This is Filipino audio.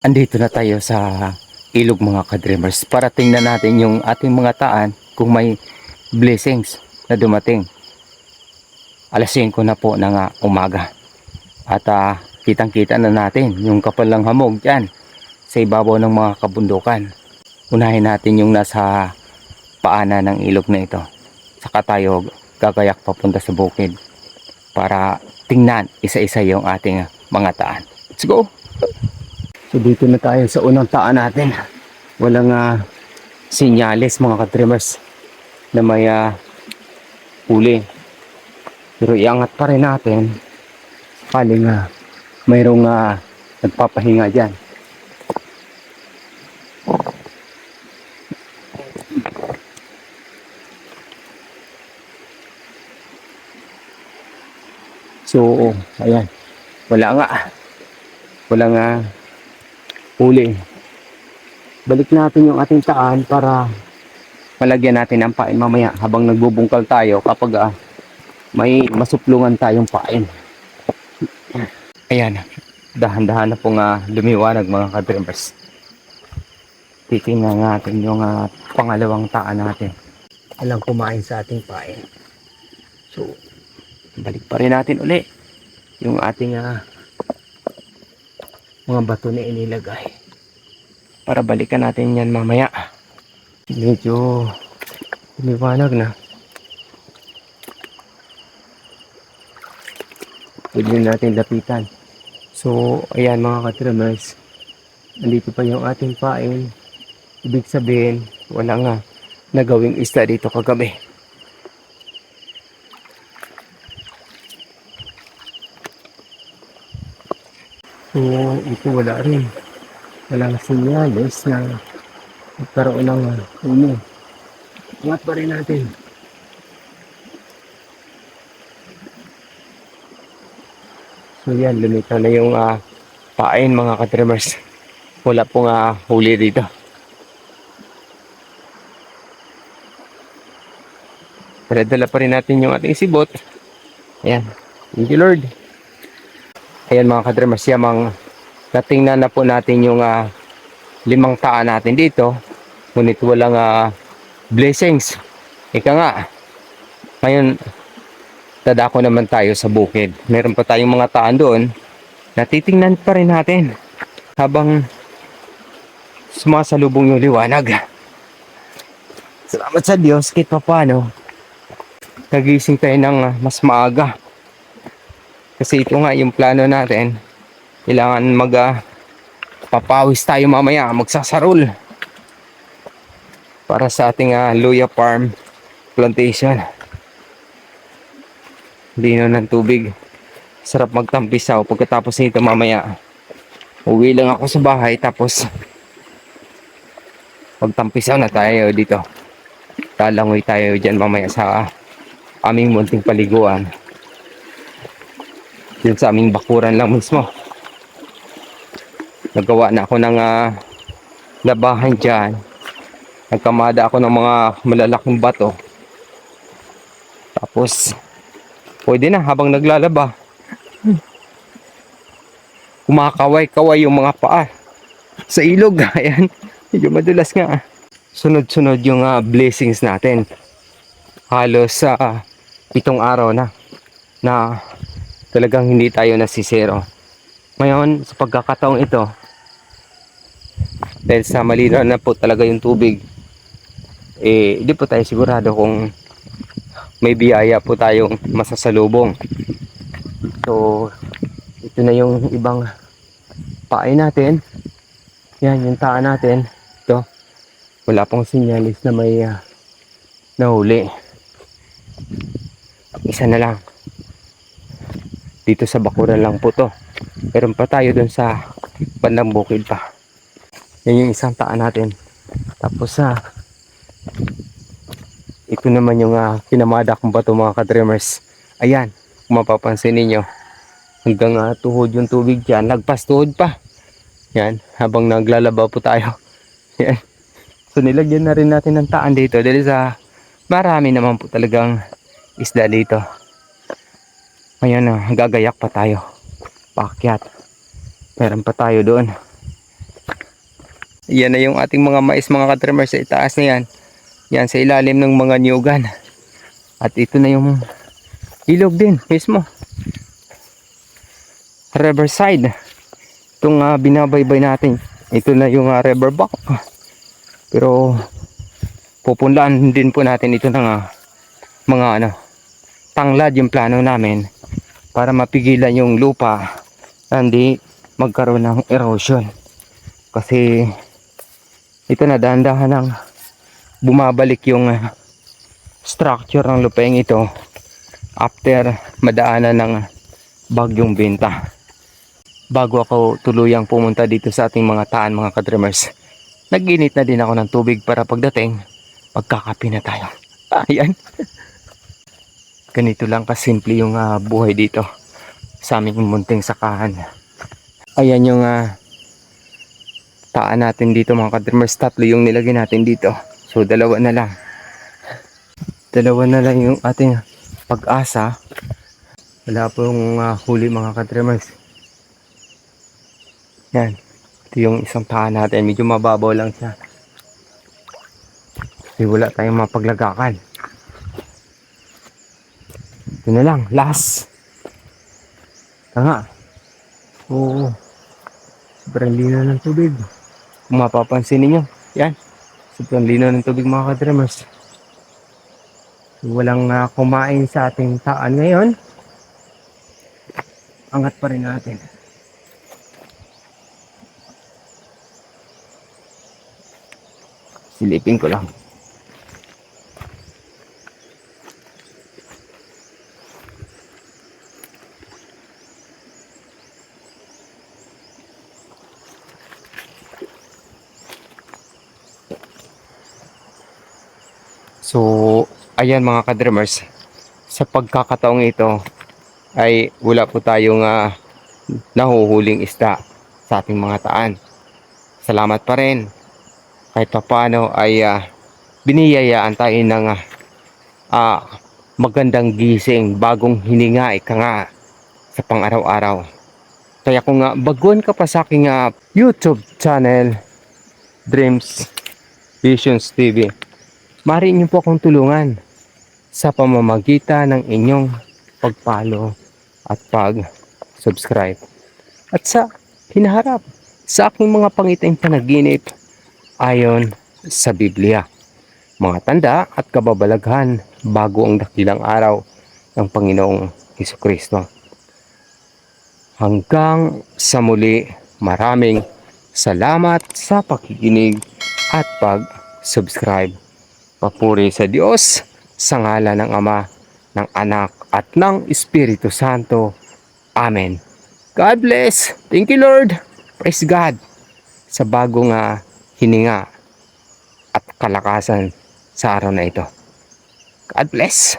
Andito na tayo sa ilog mga ka-dreamers para tingnan natin yung ating mga taan kung may blessings na dumating. Alas 5 na po ng umaga at kitang kita na natin yung kapal ng hamog dyan sa ibabaw ng mga kabundukan. Unahin natin yung nasa paanan ng ilog na ito, saka tayo gagayak papunta sa bukid para tingnan isa-isa yung ating mga taan. Let's go! So dito na tayo sa unang taan natin. Walang sinyalis mga ka-dreamers na may huli. Pero iangat pa rin natin sakaling mayroong nagpapahinga dyan. So ayan, walang huli. Balik natin yung ating taan para malagyan natin ng pain mamaya habang nagbubungkal tayo kapag may masuplungan tayong pain. Ayan, dahan-dahan na pong lumiwanag mga ka-dreamers. Titingnan natin yung pangalawang taan natin. Walang kumain sa ating pain. So, balik pa rin natin uli yung ating mga bato na inilagay para balikan natin yan mamaya. Medyo liwanag na. Pwede natin lapitan. So ayan mga ka-dreamers, nandito pa yung ating pain. Ibig sabihin wala nagawing isda dito kagabi. So ito wala rin. Walang sinyales na magkaroon ng huli. Ingat pa rin natin. So yan, lumitaw na yung pain mga ka-dreamers. Wala pong huli dito. Pero dala pa rin natin yung ating sibot. Ayan. Thank you Lord. Ayan mga ka-dreamers, yamang natingnan na po natin yung 5 taan natin dito. Ngunit walang blessings. Ika nga. Ngayon, dadako naman tayo sa bukid. Meron pa tayong mga taan doon na titingnan pa rin natin habang sumasalubong yung liwanag. Salamat sa Diyos kahit pa paano nagising tayo ng mas maaga. Kasi ito nga yung plano natin. Kailangan papawis tayo mamaya, magsasarol para sa ating luya farm plantation. Lino ng tubig. Sarap magtampisaw. Pagkatapos nito mamaya, uwi lang ako sa bahay tapos magtampisaw na tayo dito. Talangoy tayo dyan mamaya sa aming munting paliguan. Yun sa aming bakuran lang mismo. Nagawa na ako ng labahan dyan. Nagkamada ako ng mga malalaking bato. Tapos pwede na habang naglalaba. Kumakaway-kaway yung mga paa sa ilog. Ayan, medyo madulas nga. Sunod-sunod yung blessings natin. Halos 7 araw na talagang hindi tayo nasisero. Ngayon, sa pagkakataong ito, dahil sa malinaw na po talaga yung tubig, hindi po tayo sigurado kung may biyaya po tayong masasalubong. So, ito na yung ibang pain natin. Yan, yung taan natin. Ito, wala pong sinyalis na may nahuli. Isa na lang. Dito sa bakuran lang po to. Meron pa tayo dun sa bandang bukid pa. Yan yung isang taan natin. Tapos ito naman yung kinamada kong bato mga ka-dreamers. Ayan, kung mapapansin ninyo, hanggang tuhod yung tubig dyan. Lagpas tuhod pa. Yan, habang naglalaba po tayo. Yan. So nilagyan na rin natin ng taan dito dahil sa marami naman po talagang isda dito. Ngayon gagayak pa tayo. Paakyat. Meron pa tayo doon. Yan na yung ating mga mais mga ka-dreamers sa itaas na yan. Yan sa ilalim ng mga niyugan. At ito na yung ilog din mismo. Riverside. Itong binabaybay natin. Ito na yung riverbank. Pero pupunlaan din po natin ito ng mga tanglad yung plano namin para mapigilan yung lupa na hindi magkaroon ng erosion. Kasi ito na dahan-dahan ng bumabalik yung structure ng lupeng ito after madaanan ng bagyong Benta. Bago ako tuluyang pumunta dito sa ating mga taan mga ka-dreamers, nag-init na din ako ng tubig para pagdating pagkakape na tayo. Ayan. Ganito lang kasimple yung buhay dito sa aming munting sakahan. Ayan yung taan natin dito mga ka-dreamers. Tatlo yung nilagay natin dito. So dalawa na lang. Dalawa na lang yung ating Pag-asa. Wala pong huli mga ka-dreamers. Yan. Ito yung isang taan natin. Medyo mababaw lang siya. Kasi wala tayong mapaglagakan. Ito na lang. Last. Tanga. Oo. Sobrang linaw ng tubig. Kung mapapansin ninyo. Yan. Sobrang linaw ng tubig mga ka-dreamers. Walang kumain sa ating taan ngayon. Angat pa rin natin. Silipin ko lang. So, ayan mga ka-dreamers. Sa pagkakataong ito ay wala po tayong nahuhuling isda sa ating mga taan. Salamat pa rin. Kahit pa paano ay biniyayaan tayo ng magandang gising, bagong hininga, ika nga sa pang-araw-araw. Kaya kung baguhan ka pa sa aking YouTube channel, Dreams Visions TV, maaari niyo po akong tulungan sa pamamagitan ng inyong pag-follow at pag-subscribe. At sa hinaharap sa aking mga pangiting panaginip ayon sa Biblia, mga tanda at kababalaghan bago ang dakilang araw ng Panginoong Hesukristo. Hanggang sa muli, maraming salamat sa pakikinig at pag-subscribe. Papuri sa Diyos, sa ngalan ng Ama, ng Anak, at ng Espiritu Santo. Amen. God bless. Thank you, Lord. Praise God sa bagong hininga at kalakasan sa araw na ito. God bless.